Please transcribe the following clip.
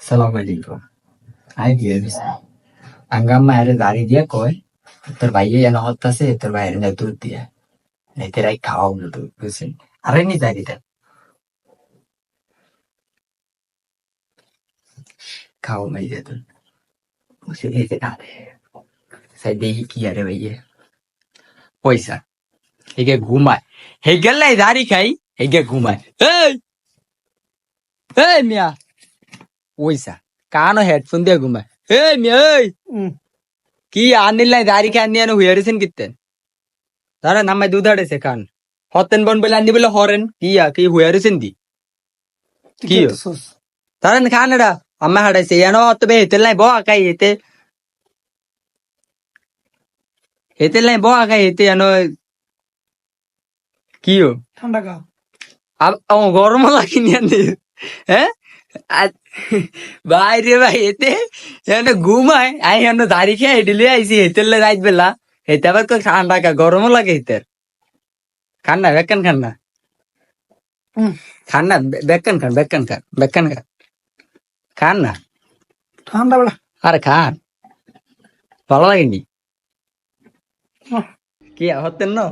সালাম আলাইকুম। আই দিয়ে দিস আঙ্গাম্মা আরে দাড়ি দিয়া কয় তোর ভাইয়ে যেন হত্যাছে তোর ভাইয়ের না দুধ দিয়া নেতেরাই খাওয়াও না দুধ বুঝছেন আরে নি দাড়ি দেন খাও মাই দিয়ে দুধ বুঝছে এতে না সাই দেখি কি আরে ভাইয়ে পয়সা হেগে ঘুমায় হে গেলাই দাড়ি খাই হেগে ঘুমায় এই এই মিয়া পয়সা কানো হেডফোন দিয়ে ঘুমায় এই মিয়া এই কি আনিলাই দাড়ি খাই আনি হুয়ারেছেন কিতেন তারা নামাই দুধ হাড়েছে কান হতেন বন বলে আনি বলে হরেন কি হুয়ারেছেন দি কি তারা খান এরা আম্মা হাড়াইছে এনো তবে হেতেল নাই বয়া খাই হেতেল নাই বয়া খাই হেতে এনো কি ঠান্ডা গা গরম লাগেনি আনি হ্যাঁ ভাই রে ভাই এতে এনে ঘুমায় আই এনে দাড়ি খেয়ে হেঁটে আইসি হেতেল রাত বেলা হেতে আবার ঠান্ডা কা গরমও লাগে হেতের খান না বেকান খান না খান না বেকান খান বেকান খান বেকান খান খান না ঠান্ডা বেলা আরে খান ভালো লাগেনি কি হতেন না